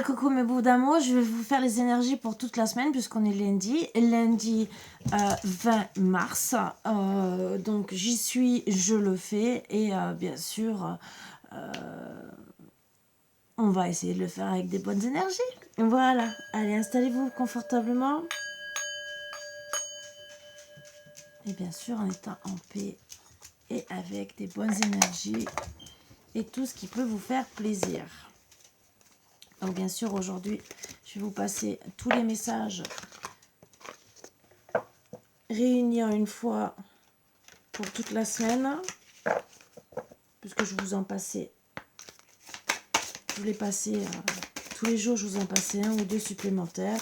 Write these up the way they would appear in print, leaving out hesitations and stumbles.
Coucou mes bouts d'amour, je vais vous faire les énergies pour toute la semaine puisqu'on est lundi 20 mars. Donc j'y suis, je le fais et bien sûr on va essayer de le faire avec des bonnes énergies. Voilà, allez installez-vous confortablement et bien sûr en étant en paix et avec des bonnes énergies et tout ce qui peut vous faire plaisir. Donc bien sûr aujourd'hui je vais vous passer tous les messages réunis en une fois pour toute la semaine, puisque je vous en passais, je voulais passer tous les jours, je vous en passais un ou deux supplémentaires.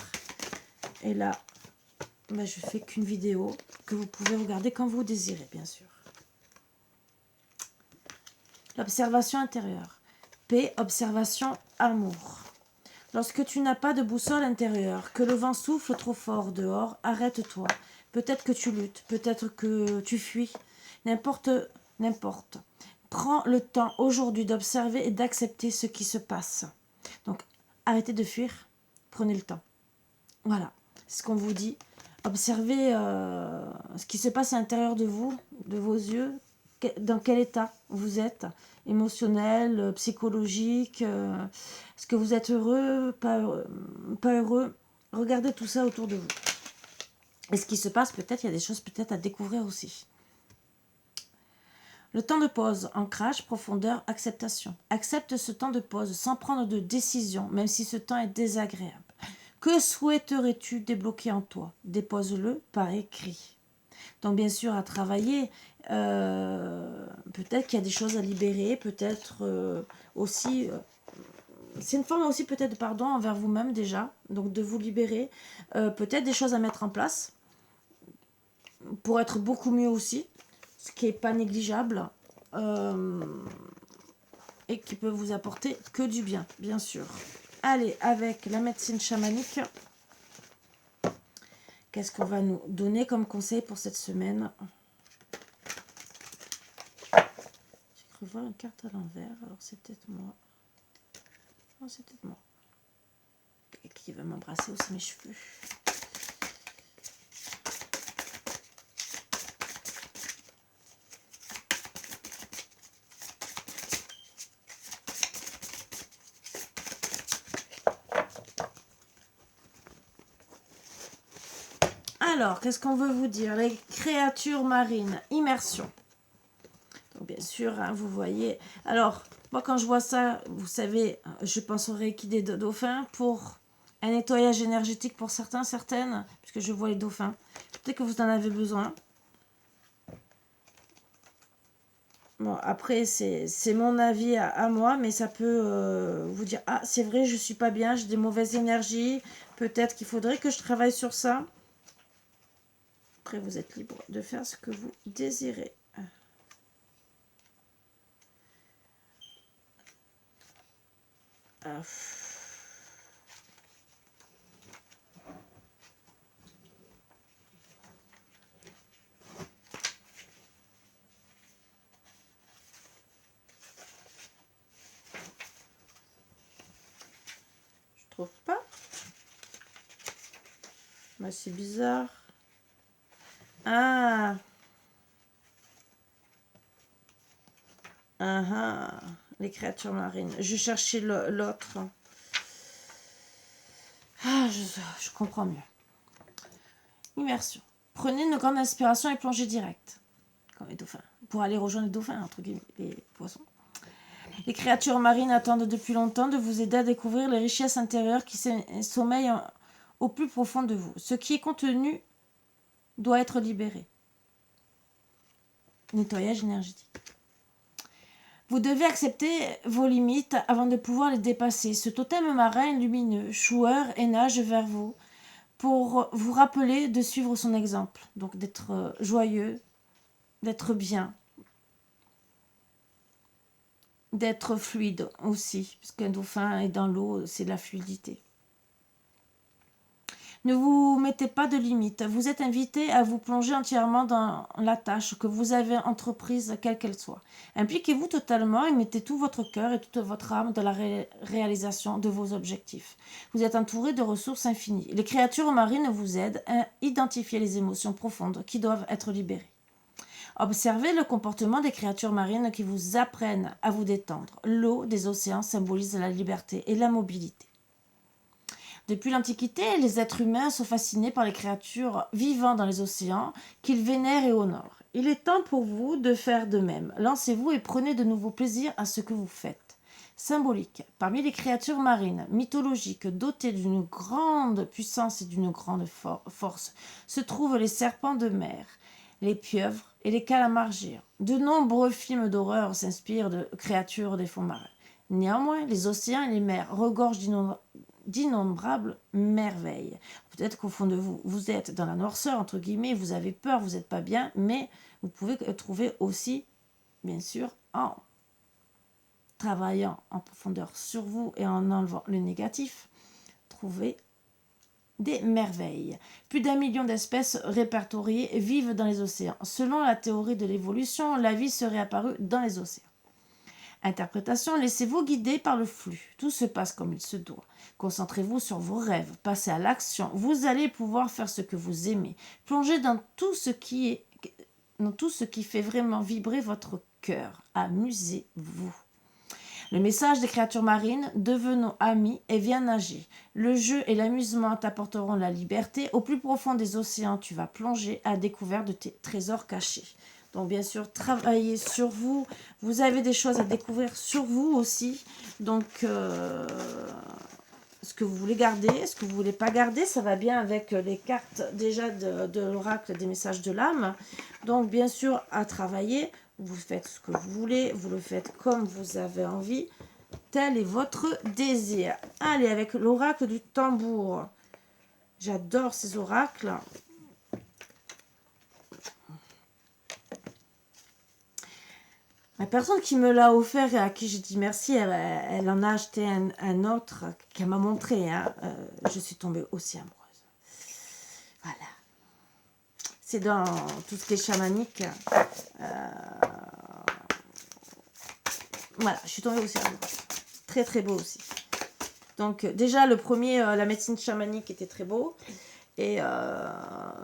Et là, je fais qu'une vidéo que vous pouvez regarder quand vous désirez, bien sûr. L'observation intérieure. Paix, observation, amour. Lorsque tu n'as pas de boussole intérieure, que le vent souffle trop fort dehors, arrête-toi. Peut-être que tu luttes, peut-être que tu fuis. N'importe. Prends le temps aujourd'hui d'observer et d'accepter ce qui se passe. Donc, arrêtez de fuir, prenez le temps. Voilà, c'est ce qu'on vous dit. Observez ce qui se passe à l'intérieur de vous, de vos yeux, dans quel état vous êtes, émotionnel, psychologique, est-ce que vous êtes heureux, pas heureux. Regardez tout ça autour de vous. Et ce qui se passe, peut-être, il y a des choses peut-être à découvrir aussi. Le temps de pause, ancrage, profondeur, acceptation. Accepte ce temps de pause sans prendre de décision, même si ce temps est désagréable. Que souhaiterais-tu débloquer en toi? Dépose-le par écrit. Donc bien sûr à travailler, peut-être qu'il y a des choses à libérer, peut-être aussi, c'est une forme aussi peut-être de pardon envers vous-même déjà, donc de vous libérer, peut-être des choses à mettre en place pour être beaucoup mieux aussi, ce qui n'est pas négligeable et qui peut vous apporter que du bien, bien sûr. Allez, avec la médecine chamanique, qu'est-ce qu'on va nous donner comme conseil pour cette semaine? J'ai cru voir une carte à l'envers, alors c'est peut-être moi. Non, c'est peut-être moi. Qui va m'embrasser aussi mes cheveux. Alors, qu'est-ce qu'on veut vous dire? Les créatures marines, immersion. Donc, bien sûr, hein, vous voyez. Alors, moi, quand je vois ça, vous savez, je pense au Reiki des dauphins pour un nettoyage énergétique pour certains, certaines, puisque je vois les dauphins. Peut-être que vous en avez besoin. Bon, après, c'est mon avis à moi, mais ça peut vous dire, ah, c'est vrai, je suis pas bien, j'ai des mauvaises énergies. Peut-être qu'il faudrait que je travaille sur ça. Après, vous êtes libre de faire ce que vous désirez. Je trouve pas. Bah, c'est bizarre. Ah. Les créatures marines. Je cherchais l'autre. Ah, je comprends mieux. Immersion. Prenez une grande inspiration et plongez direct. Comme les dauphins. Pour aller rejoindre les dauphins, entre guillemets, les poissons. Les créatures marines attendent depuis longtemps de vous aider à découvrir les richesses intérieures qui sommeillent au plus profond de vous. Ce qui est contenu doit être libéré. Nettoyage énergétique. Vous devez accepter vos limites avant de pouvoir les dépasser. Ce totem marin lumineux, choueur et nage vers vous pour vous rappeler de suivre son exemple. Donc d'être joyeux, d'être bien, d'être fluide aussi, puisqu'un dauphin est dans l'eau, c'est de la fluidité. Ne vous mettez pas de limites. Vous êtes invité à vous plonger entièrement dans la tâche que vous avez entreprise, quelle qu'elle soit. Impliquez-vous totalement et mettez tout votre cœur et toute votre âme dans la réalisation de vos objectifs. Vous êtes entouré de ressources infinies. Les créatures marines vous aident à identifier les émotions profondes qui doivent être libérées. Observez le comportement des créatures marines qui vous apprennent à vous détendre. L'eau des océans symbolise la liberté et la mobilité. Depuis l'Antiquité, les êtres humains sont fascinés par les créatures vivant dans les océans qu'ils vénèrent et honorent. Il est temps pour vous de faire de même. Lancez-vous et prenez de nouveaux plaisirs à ce que vous faites. Symbolique. Parmi les créatures marines mythologiques dotées d'une grande puissance et d'une grande force se trouvent les serpents de mer, les pieuvres et les calamars géants. De nombreux films d'horreur s'inspirent de créatures des fonds marins. Néanmoins, les océans et les mers regorgent d'innombrables merveilles. Peut-être qu'au fond de vous, vous êtes dans la noirceur, entre guillemets, vous avez peur, vous n'êtes pas bien, mais vous pouvez trouver aussi, bien sûr, en travaillant en profondeur sur vous et en enlevant le négatif, trouver des merveilles. Plus d'1 million d'espèces répertoriées vivent dans les océans. Selon la théorie de l'évolution, la vie serait apparue dans les océans. Interprétation, laissez-vous guider par le flux. Tout se passe comme il se doit. Concentrez-vous sur vos rêves, passez à l'action. Vous allez pouvoir faire ce que vous aimez. Plongez dans tout ce qui fait vraiment vibrer votre cœur. Amusez-vous. Le message des créatures marines, devenons amis et viens nager. Le jeu et l'amusement t'apporteront la liberté. Au plus profond des océans, tu vas plonger à la découverte de tes trésors cachés. Donc bien sûr, travaillez sur vous. Vous avez des choses à découvrir sur vous aussi. Donc, ce que vous voulez garder, ce que vous ne voulez pas garder, ça va bien avec les cartes déjà de l'oracle des messages de l'âme. Donc bien sûr, à travailler. Vous faites ce que vous voulez, vous le faites comme vous avez envie. Tel est votre désir. Allez, avec l'oracle du tambour. J'adore ces oracles. La personne qui me l'a offert et à qui j'ai dit merci, elle en a acheté un autre qu'elle m'a montré. Hein. Je suis tombée aussi amoureuse. Voilà. C'est dans tout ce qui est chamanique. Voilà, je suis tombée aussi amoureuse. Très très beau aussi. Donc déjà le premier, la médecine chamanique était très beau. Et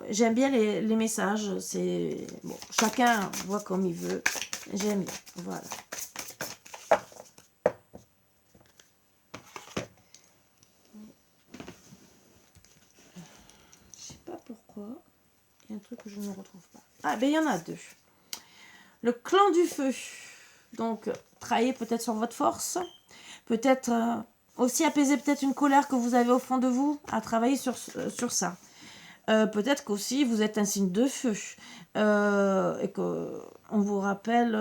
j'aime bien les messages. C'est bon, chacun voit comme il veut. J'aime bien. Voilà. Je sais pas pourquoi. Il y a un truc que je ne retrouve pas. Ah, ben il y en a deux. Le clan du feu. Donc, travaillez peut-être sur votre force. Peut-être aussi apaiser peut-être une colère que vous avez au fond de vous. À travailler sur ça. Peut-être qu'aussi vous êtes un signe de feu. Et qu'on vous rappelle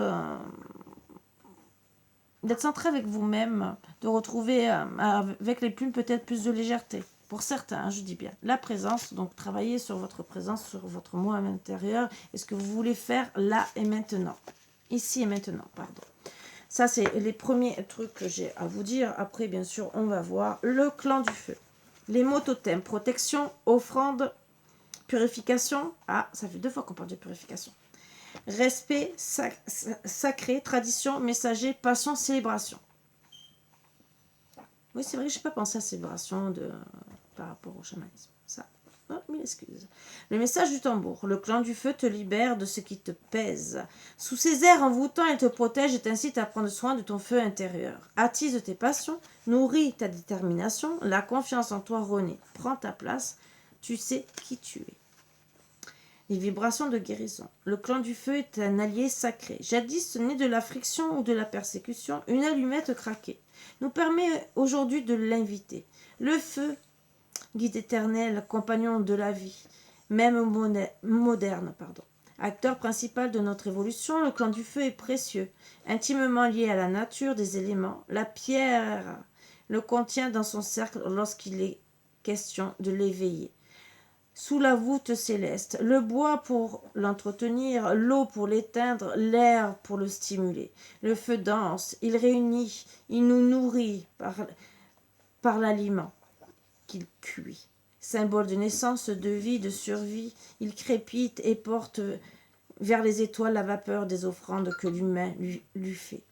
d'être centré avec vous-même. De retrouver avec les plumes peut-être plus de légèreté. Pour certains, hein, je dis bien. La présence, donc travaillez sur votre présence, sur votre moi intérieur. Et ce que vous voulez faire là et maintenant. Ici et maintenant, pardon. Ça, c'est les premiers trucs que j'ai à vous dire. Après, bien sûr, on va voir le clan du feu. Les mots totems, protection, offrande, purification. Ah, ça fait 2 fois qu'on parle de purification. Respect, sacré, tradition, messager, passion, célébration. Oui, c'est vrai que je n'ai pas pensé à célébration par rapport au chamanisme. Ça, oh, mille excuses. Le message du tambour. Le clan du feu te libère de ce qui te pèse. Sous ses airs envoûtants, il te protège et t'incite à prendre soin de ton feu intérieur. Attise tes passions, nourris ta détermination, la confiance en toi renaît. Prends ta place, tu sais qui tu es. Les vibrations de guérison. Le clan du feu est un allié sacré. Jadis, né de la friction ou de la persécution, une allumette craquée nous permet aujourd'hui de l'inviter. Le feu, guide éternel, compagnon de la vie, même moderne, acteur principal de notre évolution, le clan du feu est précieux, intimement lié à la nature des éléments. La pierre le contient dans son cercle lorsqu'il est question de l'éveiller. Sous la voûte céleste, le bois pour l'entretenir, l'eau pour l'éteindre, l'air pour le stimuler. Le feu danse, il réunit, il nous nourrit par l'aliment qu'il cuit. Symbole de naissance, de vie, de survie, il crépite et porte vers les étoiles la vapeur des offrandes que l'humain lui fait.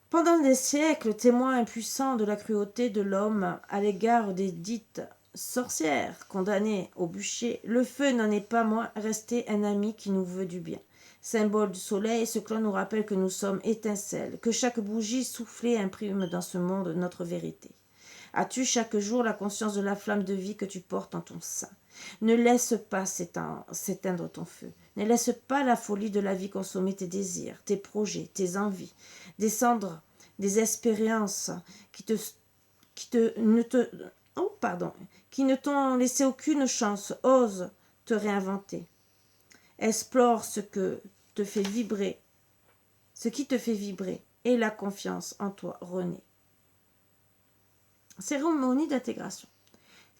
Pendant des siècles, témoin impuissant de la cruauté de l'homme à l'égard des dites sorcières condamnées au bûcher, le feu n'en est pas moins resté un ami qui nous veut du bien. Symbole du soleil, ce clan nous rappelle que nous sommes étincelles, que chaque bougie soufflée imprime dans ce monde notre vérité. As-tu chaque jour la conscience de la flamme de vie que tu portes en ton sein? Ne laisse pas s'éteindre ton feu. Ne laisse pas la folie de la vie consommer tes désirs, tes projets, tes envies. Descendre des expériences qui ne t'ont laissé aucune chance. Ose te réinventer. Explore ce qui te fait vibrer, et la confiance en toi renaît. Cérémonie d'intégration.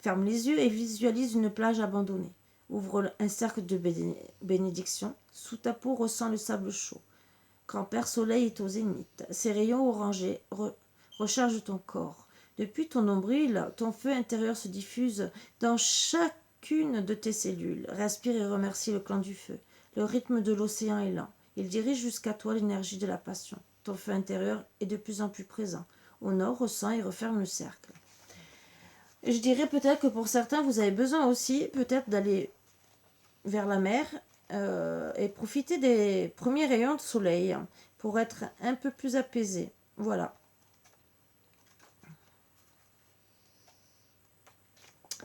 Ferme les yeux et visualise une plage abandonnée. Ouvre un cercle de bénédiction. Sous ta peau, ressens le sable chaud. Grand-père Soleil est au zénith. Ses rayons orangés rechargent ton corps. Depuis ton nombril, ton feu intérieur se diffuse dans chacune de tes cellules. Respire et remercie le clan du feu. Le rythme de l'océan est lent. Il dirige jusqu'à toi l'énergie de la passion. Ton feu intérieur est de plus en plus présent. Au nord, ressens et referme le cercle. Je dirais peut-être que pour certains, vous avez besoin aussi peut-être d'aller vers la mer et profiter des premiers rayons de soleil pour être un peu plus apaisé. Voilà.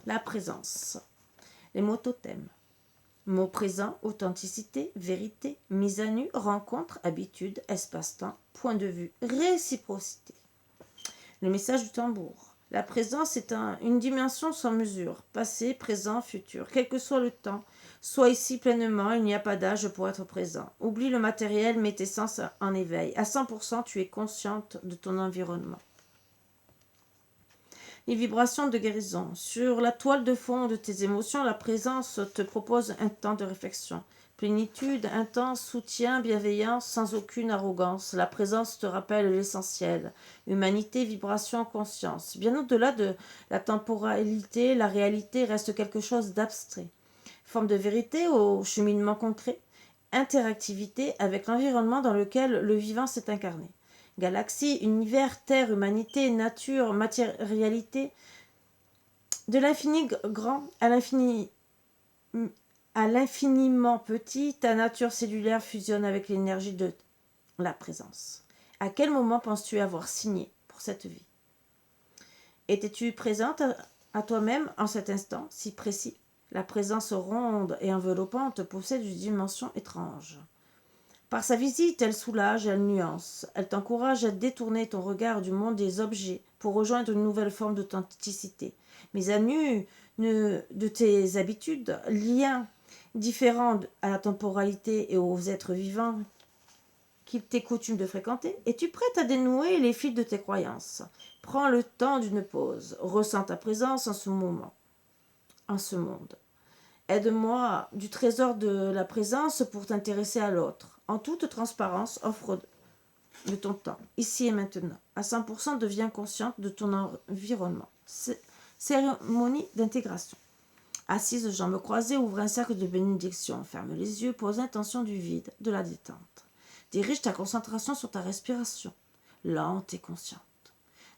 La présence. Les mots totems. Mots présents, authenticité, vérité, mise à nu, rencontre, habitude, espace-temps, point de vue, réciprocité. Le message du tambour. La présence est une dimension sans mesure, passé, présent, futur. Quel que soit le temps, sois ici pleinement, il n'y a pas d'âge pour être présent. Oublie le matériel, mets tes sens en éveil. À 100%, tu es consciente de ton environnement. Les vibrations de guérison. Sur la toile de fond de tes émotions, la présence te propose un temps de réflexion. Plénitude, intense, soutien, bienveillance, sans aucune arrogance. La présence te rappelle l'essentiel. Humanité, vibration, conscience. Bien au-delà de la temporalité, la réalité reste quelque chose d'abstrait. Forme de vérité au cheminement concret. Interactivité avec l'environnement dans lequel le vivant s'est incarné. Galaxie, univers, terre, humanité, nature, matérialité. De l'infini grand à l'infiniment petit, ta nature cellulaire fusionne avec l'énergie de la présence. À quel moment penses-tu avoir signé pour cette vie? Étais-tu présente à toi-même en cet instant si précis? La présence ronde et enveloppante possède une dimension étrange. Par sa visite, elle soulage, elle nuance. Elle t'encourage à détourner ton regard du monde des objets pour rejoindre une nouvelle forme d'authenticité. Mise à nu de tes habitudes, liens différents à la temporalité et aux êtres vivants qu'il t'est coutume de fréquenter, es-tu prête à dénouer les fils de tes croyances? Prends le temps d'une pause. Ressens ta présence en ce moment, en ce monde. Aide-moi du trésor de la présence pour t'intéresser à l'autre. En toute transparence, offre de ton temps, ici et maintenant. À 100%, deviens consciente de ton environnement. Cérémonie d'intégration. Assise, jambes croisées, ouvre un cercle de bénédiction. Ferme les yeux, pose l'intention du vide, de la détente. Dirige ta concentration sur ta respiration, lente et consciente.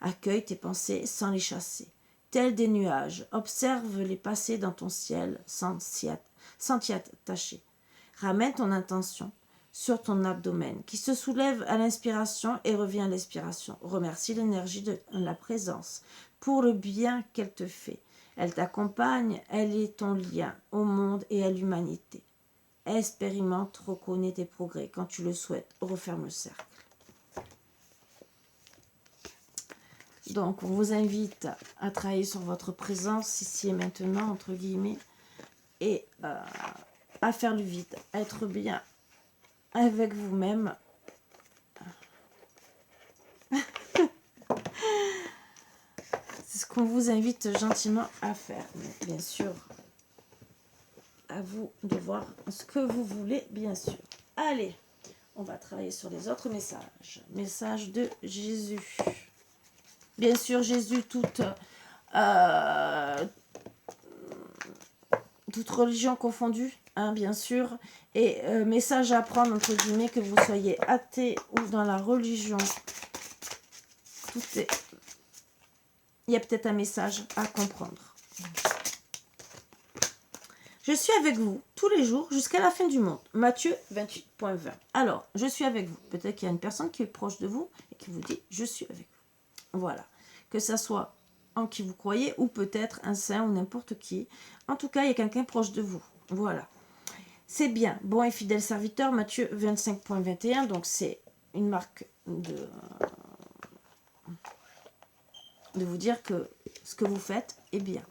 Accueille tes pensées sans les chasser. Tels des nuages, observe les passer dans ton ciel sans t'y attacher. Ramène ton intention sur ton abdomen qui se soulève à l'inspiration et revient à l'expiration. Remercie l'énergie de la présence pour le bien qu'elle te fait. Elle t'accompagne, elle est ton lien au monde et à l'humanité. Expérimente, reconnais tes progrès. Quand tu le souhaites, referme le cercle. Donc, on vous invite à travailler sur votre présence ici et maintenant, entre guillemets, et à faire le vide, à être bien avec vous-même. C'est ce qu'on vous invite gentiment à faire. Mais bien sûr, à vous de voir ce que vous voulez, bien sûr. Allez, on va travailler sur les autres messages. Message de Jésus. Bien sûr, Jésus, toute religion confondue, hein, bien sûr. Et message à prendre, entre guillemets, que vous soyez athée ou dans la religion. Tout est... Il y a peut-être un message à comprendre. Je suis avec vous tous les jours jusqu'à la fin du monde. Matthieu 28.20. Alors, je suis avec vous. Peut-être qu'il y a une personne qui est proche de vous et qui vous dit « je suis avec vous ». Voilà. Que ça soit en qui vous croyez ou peut-être un saint ou n'importe qui. En tout cas, il y a quelqu'un proche de vous. Voilà. C'est bien. Bon et fidèle serviteur, Matthieu 25.21. Donc, c'est une marque de vous dire que ce que vous faites est bien.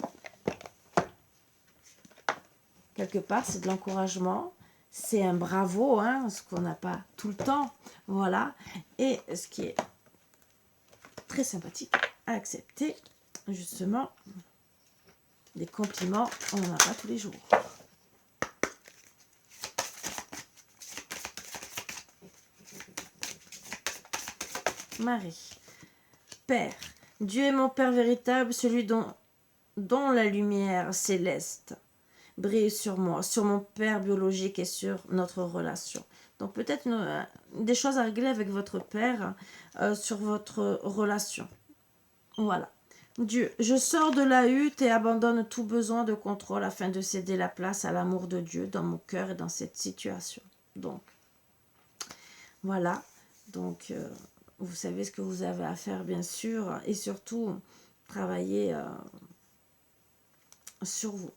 Quelque part, c'est de l'encouragement, c'est un bravo, hein, ce qu'on n'a pas tout le temps, voilà. Et ce qui est très sympathique à accepter, justement, des compliments, on n'en a pas tous les jours. Marie, Père, Dieu est mon Père véritable, celui dont la lumière céleste brille sur moi, sur mon père biologique et sur notre relation. Donc peut-être des choses à régler avec votre père sur votre relation. Voilà. Dieu, je sors de la hutte et abandonne tout besoin de contrôle afin de céder la place à l'amour de Dieu dans mon cœur et dans cette situation. Donc, voilà. Donc, vous savez ce que vous avez à faire, bien sûr. Et surtout, travailler sur vous.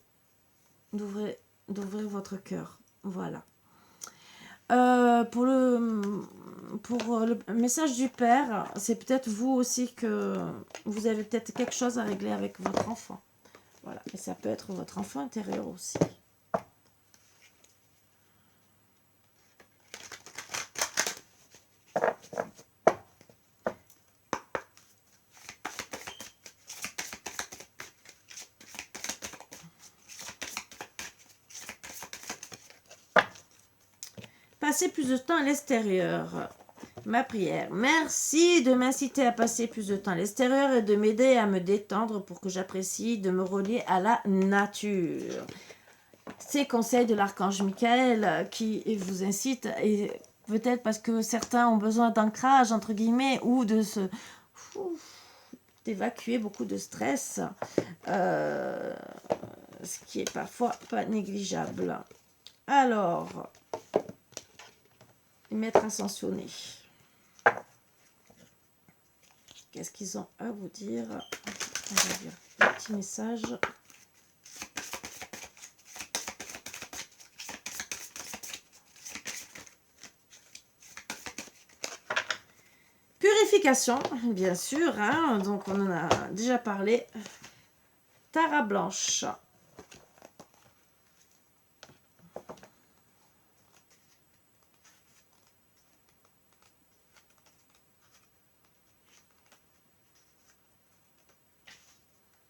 D'ouvrir votre cœur. Voilà. Pour le message du Père, c'est peut-être vous aussi que vous avez peut-être quelque chose à régler avec votre enfant. Voilà. Et ça peut être votre enfant intérieur aussi. Passer plus de temps à l'extérieur. Ma prière. Merci de m'inciter à passer plus de temps à l'extérieur et de m'aider à me détendre pour que j'apprécie de me relier à la nature. Ces conseils de l'archange Michael qui vous incite, et peut-être parce que certains ont besoin d'ancrage, entre guillemets, ou d'évacuer beaucoup de stress, ce qui est parfois pas négligeable. Alors, les maîtres ascensionnés. Qu'est-ce qu'ils ont à vous dire? On va lire le petit message. Purification, bien sûr, hein, donc on en a déjà parlé. Tara blanche.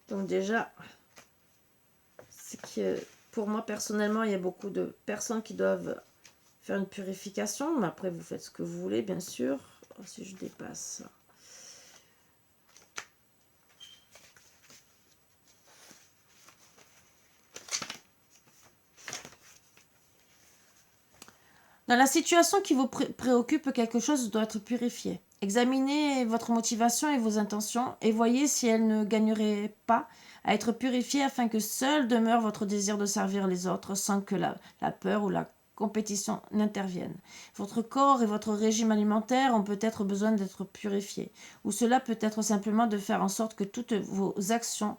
Donc déjà, c'est que pour moi personnellement, il y a beaucoup de personnes qui doivent faire une purification, mais après vous faites ce que vous voulez, bien sûr. Oh, si je dépasse. Dans la situation qui vous préoccupe, quelque chose doit être purifié. Examinez votre motivation et vos intentions et voyez si elles ne gagneraient pas à être purifiées afin que seul demeure votre désir de servir les autres sans que la peur ou la compétition n'interviennent. Votre corps et votre régime alimentaire ont peut-être besoin d'être purifiés. Ou cela peut être simplement de faire en sorte que toutes vos actions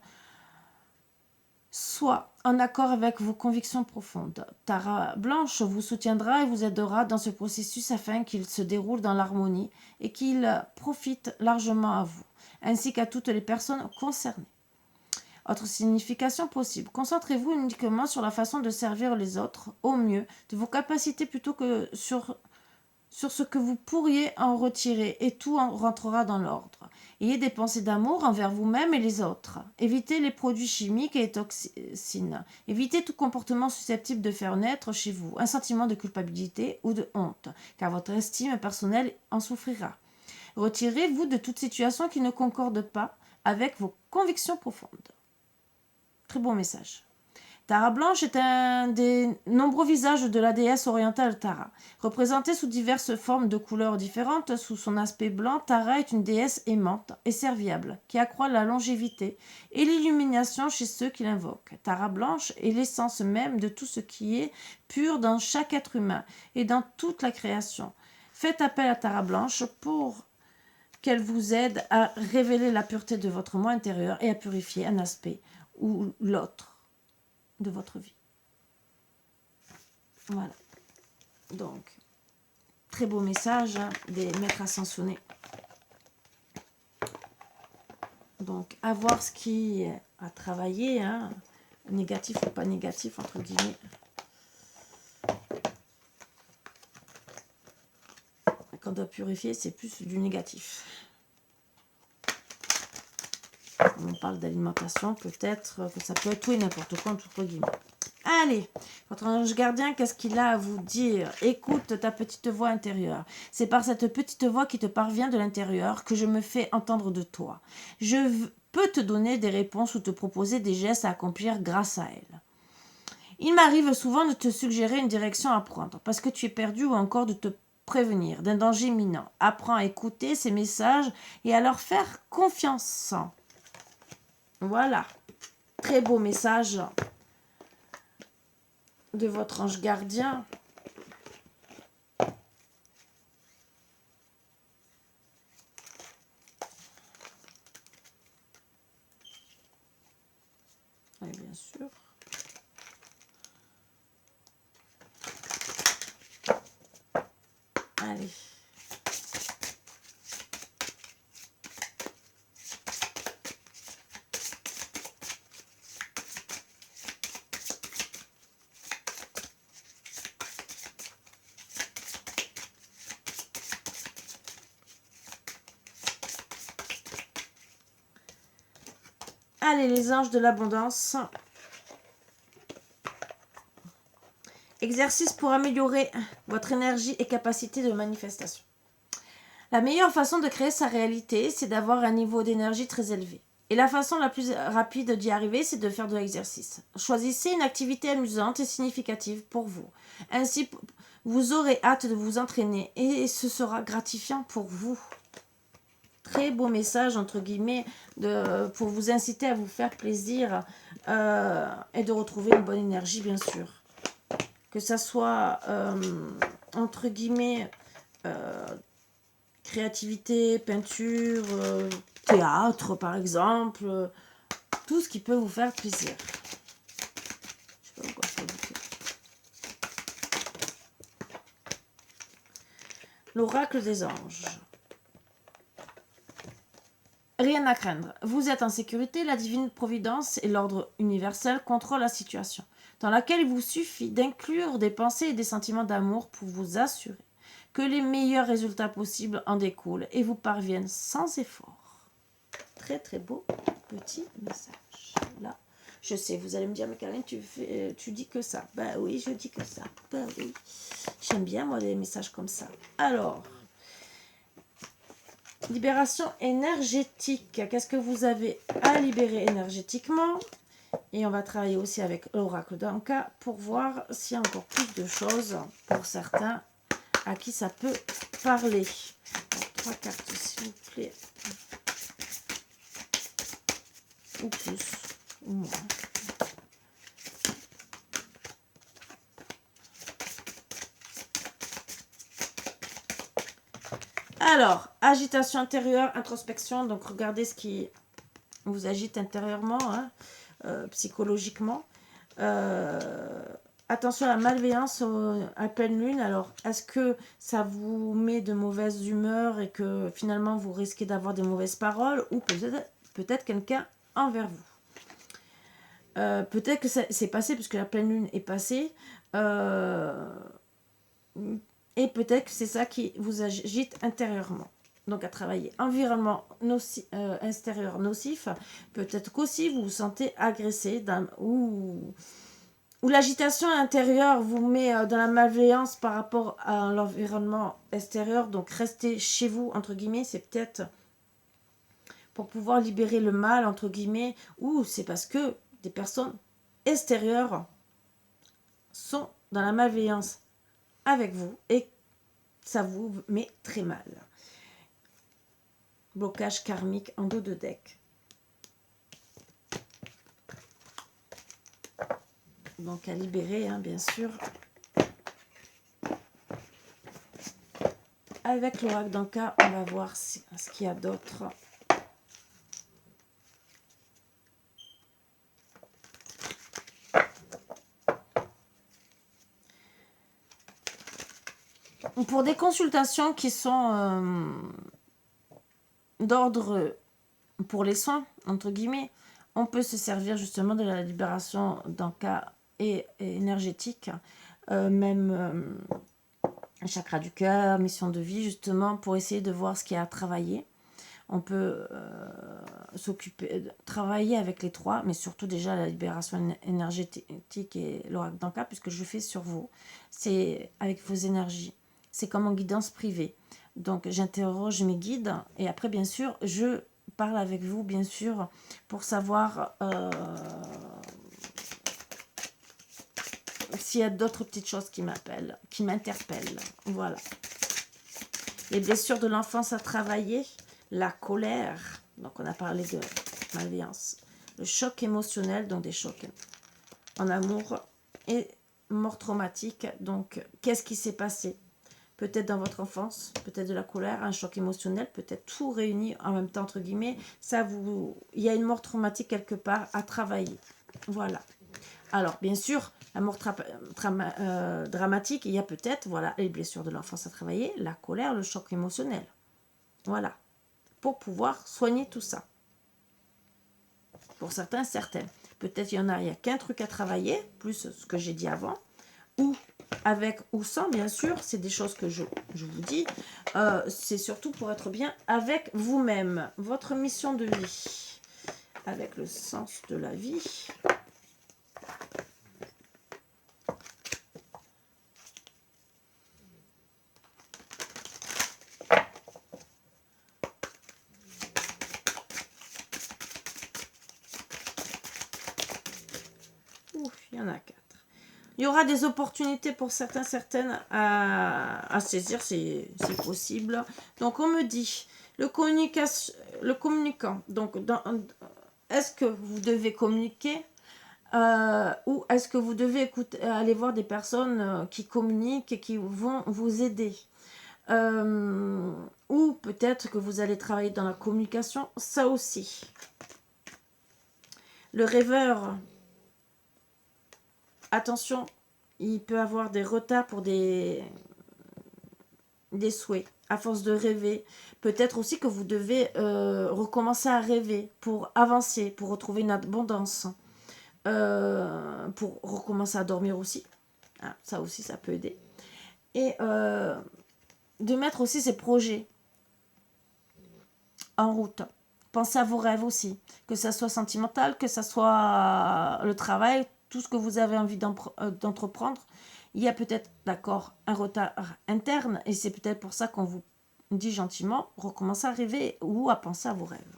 soient en accord avec vos convictions profondes. Tara Blanche vous soutiendra et vous aidera dans ce processus afin qu'il se déroule dans l'harmonie et qu'il profite largement à vous, ainsi qu'à toutes les personnes concernées. Autre signification possible. Concentrez-vous uniquement sur la façon de servir les autres au mieux de vos capacités plutôt que sur ce que vous pourriez en retirer et tout en rentrera dans l'ordre. Ayez des pensées d'amour envers vous-même et les autres. Évitez les produits chimiques et les toxines. Évitez tout comportement susceptible de faire naître chez vous un sentiment de culpabilité ou de honte, car votre estime personnelle en souffrira. Retirez-vous de toute situation qui ne concorde pas avec vos convictions profondes. Très bon message. Tara blanche est un des nombreux visages de la déesse orientale Tara. Représentée sous diverses formes de couleurs différentes, sous son aspect blanc, Tara est une déesse aimante et serviable, qui accroît la longévité et l'illumination chez ceux qui l'invoquent. Tara blanche est l'essence même de tout ce qui est pur dans chaque être humain et dans toute la création. Faites appel à Tara blanche pour qu'elle vous aide à révéler la pureté de votre moi intérieur et à purifier un aspect ou l'autre de votre vie. Voilà. Donc, très beau message des maîtres ascensionnés. Donc, à voir ce qui est à travailler, négatif ou pas négatif, entre guillemets. Quand on doit purifier, c'est plus du négatif. On parle d'alimentation, peut-être que ça peut être tout et n'importe quoi, entre guillemets. Allez, votre ange gardien, qu'est-ce qu'il a à vous dire? Écoute ta petite voix intérieure. C'est par cette petite voix qui te parvient de l'intérieur que je me fais entendre de toi. Je peux te donner des réponses ou te proposer des gestes à accomplir grâce à elle. Il m'arrive souvent de te suggérer une direction à prendre, parce que tu es perdu ou encore de te prévenir d'un danger imminent. Apprends à écouter ces messages et à leur faire confiance. Voilà, très beau message de votre ange gardien. Oui, bien sûr. Allez. Allez, les anges de l'abondance. Exercice pour améliorer votre énergie et capacité de manifestation. La meilleure façon de créer sa réalité, c'est d'avoir un niveau d'énergie très élevé. Et la façon la plus rapide d'y arriver, c'est de faire de l'exercice. Choisissez une activité amusante et significative pour vous. Ainsi, vous aurez hâte de vous entraîner et ce sera gratifiant pour vous. Très beau message, entre guillemets, pour vous inciter à vous faire plaisir et de retrouver une bonne énergie, bien sûr. Que ça soit, entre guillemets, créativité, peinture, théâtre, par exemple, tout ce qui peut vous faire plaisir. Je sais pas pourquoi je peux vous dire. L'oracle des anges. Rien à craindre. Vous êtes en sécurité, la divine providence et l'ordre universel contrôlent la situation, dans laquelle il vous suffit d'inclure des pensées et des sentiments d'amour pour vous assurer que les meilleurs résultats possibles en découlent et vous parviennent sans effort. Très très beau petit message. Là, je sais, vous allez me dire, mais Karine, tu dis que ça. Ben oui, je dis que ça. Ben oui. J'aime bien, moi, les messages comme ça. Alors, libération énergétique. Qu'est-ce que vous avez à libérer énergétiquement? Et on va travailler aussi avec l'oracle d'Anka pour voir s'il y a encore plus de choses pour certains à qui ça peut parler. Alors, 3 cartes, s'il vous plaît. Ou plus, ou moins. Alors, agitation intérieure, introspection. Donc, regardez ce qui vous agite intérieurement, psychologiquement. Attention à la malveillance à pleine lune. Alors, est-ce que ça vous met de mauvaise humeur et que finalement vous risquez d'avoir des mauvaises paroles ou peut-être quelqu'un envers vous? Peut-être que c'est passé puisque la pleine lune est passée. Et peut-être que c'est ça qui vous agite intérieurement. Donc à travailler. Environnement extérieur nocif. Peut-être qu'aussi vous vous sentez agressé ou l'agitation intérieure vous met dans la malveillance par rapport à l'environnement extérieur. Donc restez chez vous, entre guillemets, c'est peut-être pour pouvoir libérer le mal, entre guillemets, ou c'est parce que des personnes extérieurs sont dans la malveillance avec vous et ça vous met très mal. Blocage karmique en dos de deck. Donc à libérer, hein, bien sûr. Avec l'oracle d'Anka, on va voir ce qu'il y a d'autre. Pour des consultations qui sont d'ordre pour les soins, entre guillemets, on peut se servir justement de la libération d'Anka et énergétique, même chakra du cœur, mission de vie, justement, pour essayer de voir ce qu'il y a à travailler. On peut travailler avec les trois, mais surtout déjà la libération énergétique et l'oracle d'Anka, puisque je fais sur vous. C'est avec vos énergies. C'est comme en guidance privée. Donc, j'interroge mes guides et après, bien sûr, je parle avec vous, bien sûr, pour savoir s'il y a d'autres petites choses qui m'appellent, qui m'interpellent. Voilà. Les blessures de l'enfance à travailler, la colère, donc on a parlé de malveillance, le choc émotionnel, donc des chocs en amour, et mort traumatique, donc qu'est-ce qui s'est passé? Peut-être dans votre enfance, peut-être de la colère, un choc émotionnel, peut-être tout réuni en même temps, entre guillemets. Il y a une mort traumatique quelque part à travailler. Voilà. Alors, bien sûr, la mort dramatique, il y a peut-être, voilà, les blessures de l'enfance à travailler, la colère, le choc émotionnel. Voilà. Pour pouvoir soigner tout ça. Pour certains, certaines. Peut-être il n'y a qu'un truc à travailler, plus ce que j'ai dit avant, ou avec ou sans, bien sûr, c'est des choses que je vous dis. C'est surtout pour être bien avec vous-même. Votre mission de vie, avec le sens de la vie. Ouf, il y en a 4. Il y aura des opportunités pour certains, certaines à saisir, c'est possible. Donc, on me dit, le communicant, donc, est-ce que vous devez communiquer ou est-ce que vous devez aller voir des personnes qui communiquent et qui vont vous aider ou peut-être que vous allez travailler dans la communication, ça aussi. Le rêveur, attention, il peut avoir des retards pour des souhaits, à force de rêver. Peut-être aussi que vous devez recommencer à rêver pour avancer, pour retrouver une abondance, pour recommencer à dormir aussi. Ah, ça aussi, ça peut aider. Et de mettre aussi ses projets en route. Pensez à vos rêves aussi, que ça soit sentimental, que ça soit le travail, tout ce que vous avez envie d'entreprendre. Il y a peut-être, d'accord, un retard interne et c'est peut-être pour ça qu'on vous dit gentiment, recommencez à rêver ou à penser à vos rêves.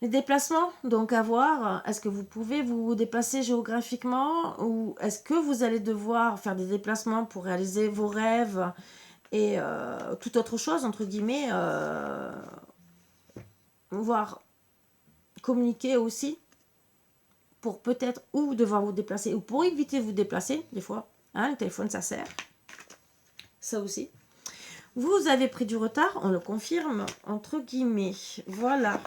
Les déplacements, donc à voir, est-ce que vous pouvez vous déplacer géographiquement ou est-ce que vous allez devoir faire des déplacements pour réaliser vos rêves et toute autre chose, entre guillemets, voire communiquer aussi pour peut-être ou devoir vous déplacer ou pour éviter de vous déplacer, des fois, hein, le téléphone ça sert, ça aussi. Vous avez pris du retard, on le confirme, entre guillemets, voilà.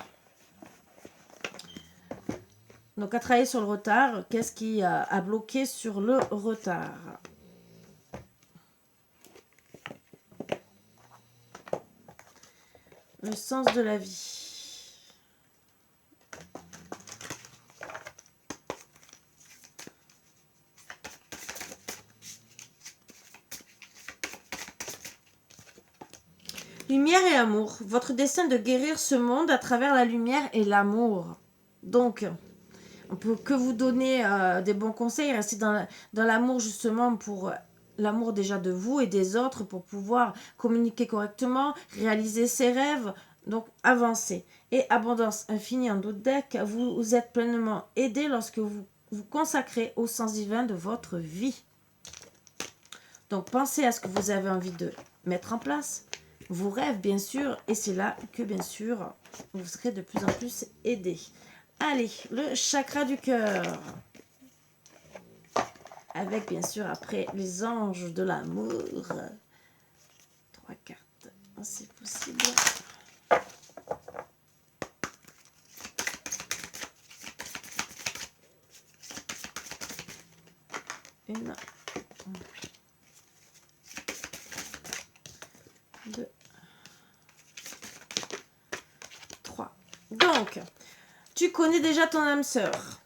Donc, à travailler sur le retard, qu'est-ce qui a bloqué sur le retard? Le sens de la vie. Lumière et amour. Votre destin de guérir ce monde à travers la lumière et l'amour. Donc, on peut que vous donner des bons conseils, rester dans l'amour justement pour l'amour déjà de vous et des autres pour pouvoir communiquer correctement, réaliser ses rêves, Donc, avancez. Et abondance infinie en d'autres decks, vous êtes pleinement aidé lorsque vous vous consacrez au sens divin de votre vie. Donc, pensez à ce que vous avez envie de mettre en place, vos rêves, bien sûr, et c'est là que, bien sûr, vous serez de plus en plus aidé. Allez, le chakra du cœur. Avec, bien sûr, après, les anges de l'amour. 3 cartes, c'est possible. Une, 2, 3. Donc, tu connais déjà ton âme sœur.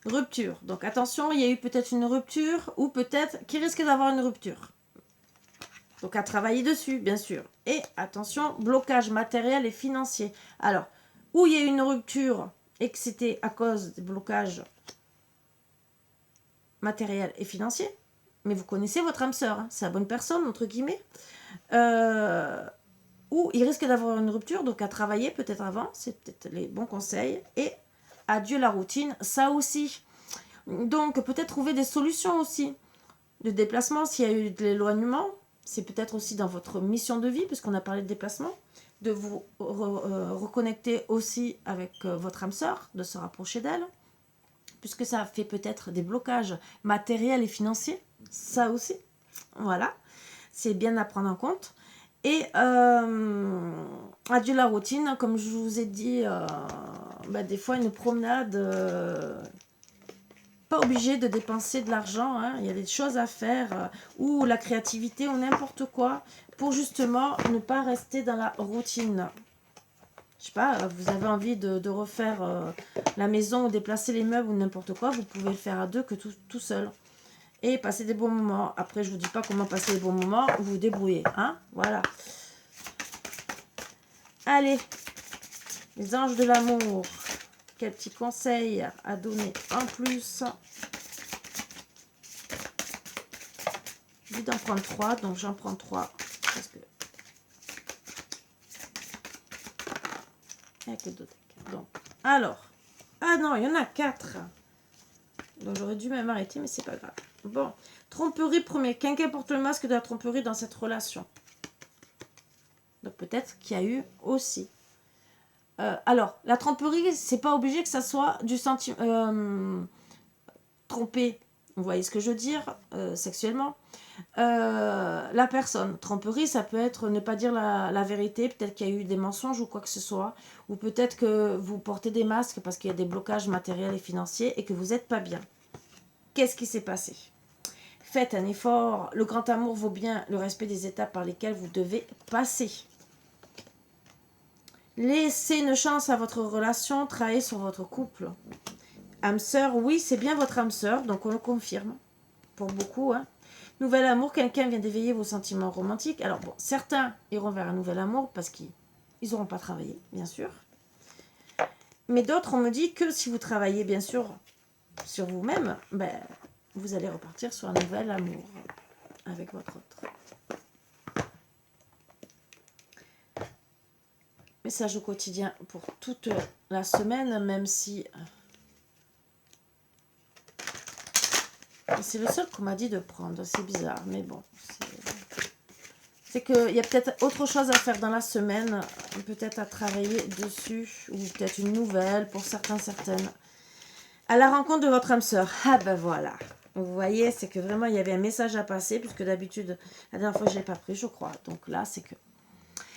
Rupture. Donc, attention, il y a eu peut-être une rupture ou peut-être qu'il risque d'avoir une rupture. Donc, à travailler dessus, bien sûr. Et attention, blocage matériel et financier. Alors, où il y a eu une rupture et que c'était à cause des blocages matériels et financiers, mais vous connaissez votre âme sœur, hein, c'est la bonne personne, entre guillemets, où il risque d'avoir une rupture, donc à travailler peut-être avant, c'est peut-être les bons conseils, et adieu la routine, ça aussi. Donc peut-être trouver des solutions aussi, de déplacement, s'il y a eu de l'éloignement, c'est peut-être aussi dans votre mission de vie, puisqu'on a parlé de déplacement, de vous reconnecter aussi avec votre âme sœur, de se rapprocher d'elle, puisque ça fait peut-être des blocages matériels et financiers, ça aussi, voilà, c'est bien à prendre en compte. Et adieu la routine, comme je vous ai dit, des fois une promenade, pas obligé de dépenser de l'argent, hein, il y a des choses à faire, ou la créativité, ou n'importe quoi, pour justement ne pas rester dans la routine. Je sais pas, vous avez envie de refaire la maison ou déplacer les meubles ou n'importe quoi, vous pouvez le faire à deux que tout seul. Et passer des bons moments. Après, je vous dis pas comment passer des bons moments, vous vous débrouillez. Hein, voilà. Allez, les anges de l'amour. Quel petit conseil à donner en plus? J'ai envie d'en prendre 3, donc j'en prends 3. Parce que... avec les deux decks. Donc, alors. Ah non, il y en a 4. Donc j'aurais dû même arrêter, mais c'est pas grave. Bon. Tromperie premier. Quelqu'un porte le masque de la tromperie dans cette relation. Donc peut-être qu'il y a eu aussi. Alors, la tromperie, c'est pas obligé que ça soit du sentiment... tromper, vous voyez ce que je veux dire, sexuellement. La personne, tromperie, ça peut être ne pas dire la vérité, peut-être qu'il y a eu des mensonges ou quoi que ce soit, ou peut-être que vous portez des masques parce qu'il y a des blocages matériels et financiers et que vous n'êtes pas bien. Qu'est-ce qui s'est passé? Faites un effort, le grand amour vaut bien le respect des étapes par lesquelles vous devez passer. Laissez une chance à votre relation, travaillez sur votre couple. Âme sœur, oui, c'est bien votre âme sœur, donc on le confirme, pour beaucoup. Hein. Nouvel amour, quelqu'un vient d'éveiller vos sentiments romantiques. Alors bon, certains iront vers un nouvel amour parce qu'ils n'auront pas travaillé, bien sûr. Mais d'autres, on me dit que si vous travaillez, bien sûr, sur vous-même, vous allez repartir sur un nouvel amour avec votre autre. Message au quotidien pour toute la semaine, même si... c'est le seul qu'on m'a dit de prendre, c'est bizarre, mais bon. C'est qu'il y a peut-être autre chose à faire dans la semaine, peut-être à travailler dessus, ou peut-être une nouvelle pour certains, certaines. À la rencontre de votre âme sœur. Ah ben voilà. Vous voyez, c'est que vraiment il y avait un message à passer, puisque d'habitude, la dernière fois je ne l'ai pas pris, je crois. Donc là, c'est que...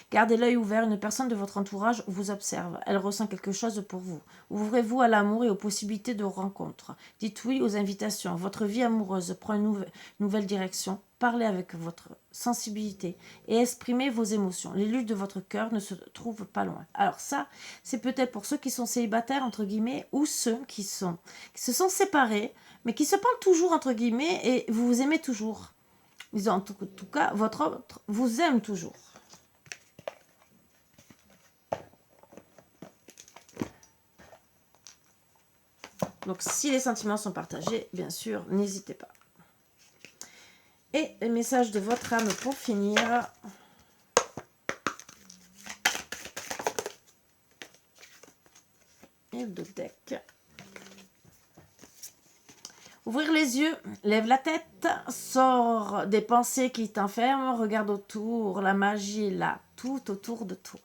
Gardez l'œil ouvert, une personne de votre entourage vous observe. Elle ressent quelque chose pour vous. Ouvrez-vous à l'amour et aux possibilités de rencontres. Dites oui aux invitations. Votre vie amoureuse prend une nouvelle direction. Parlez avec votre sensibilité et exprimez vos émotions. Les luttes de votre cœur ne se trouvent pas loin. Alors ça, c'est peut-être pour ceux qui sont célibataires, entre guillemets, ou ceux qui se sont séparés, mais qui se parlent toujours, entre guillemets, et vous vous aimez toujours. Disons, en tout cas, votre autre vous aime toujours. Donc, si les sentiments sont partagés, bien sûr, n'hésitez pas. Et le message de votre âme pour finir. Et le deck. Ouvrir les yeux, lève la tête, sors des pensées qui t'enferment, regarde autour, la magie est là, tout autour de toi.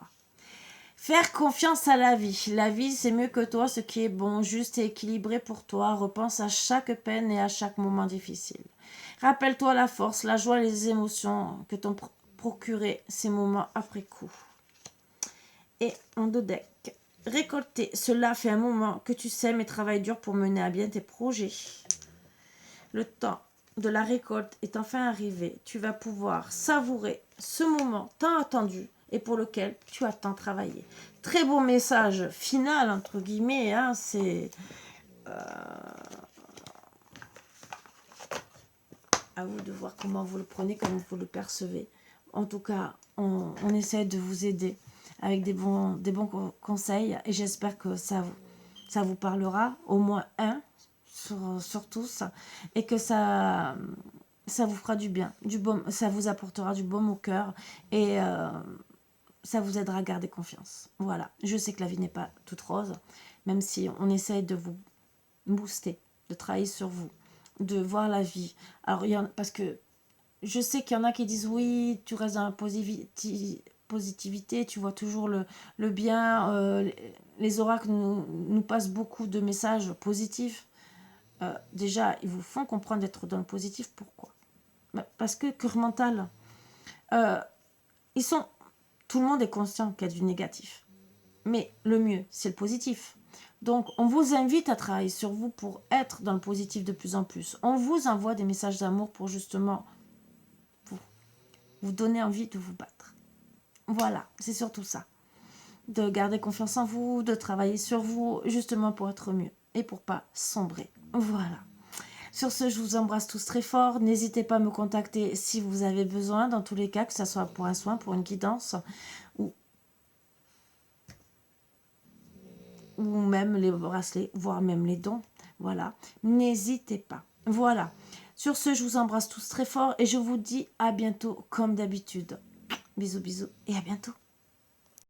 Faire confiance à la vie. La vie, c'est mieux que toi, ce qui est bon, juste et équilibré pour toi. Repense à chaque peine et à chaque moment difficile. Rappelle-toi la force, la joie et les émotions que t'ont procuré ces moments après coup. Et en dos deck. Récolter. Cela fait un moment que tu sèmes et travailles dur pour mener à bien tes projets. Le temps de la récolte est enfin arrivé. Tu vas pouvoir savourer ce moment tant attendu et pour lequel tu as tant travaillé. Très beau message final, entre guillemets. Hein, c'est à vous de voir comment vous le prenez, comment vous le percevez. En tout cas, on essaie de vous aider avec des bons conseils et j'espère que ça vous parlera, au moins un sur tous, et que ça vous fera du bien, ça vous apportera du baume au cœur et ça vous aidera à garder confiance. Voilà, je sais que la vie n'est pas toute rose, même si on essaie de vous booster, de travailler sur vous, de voir la vie. Alors, parce que je sais qu'il y en a qui disent oui, tu restes dans la positivité, tu vois toujours le bien. Les oracles nous passent beaucoup de messages positifs. Déjà, ils vous font comprendre d'être dans le positif. Pourquoi? Parce que cœur mental, tout le monde est conscient qu'il y a du négatif. Mais le mieux, c'est le positif. Donc, on vous invite à travailler sur vous pour être dans le positif de plus en plus. On vous envoie des messages d'amour pour justement vous donner envie de vous battre. Voilà, c'est surtout ça. De garder confiance en vous, de travailler sur vous, justement pour être mieux et pour pas sombrer. Voilà. Sur ce, je vous embrasse tous très fort. N'hésitez pas à me contacter si vous avez besoin, dans tous les cas, que ce soit pour un soin, pour une guidance, ou même les bracelets, voire même les dons. Voilà. N'hésitez pas. Voilà. Sur ce, je vous embrasse tous très fort et je vous dis à bientôt comme d'habitude. Bisous, bisous et à bientôt.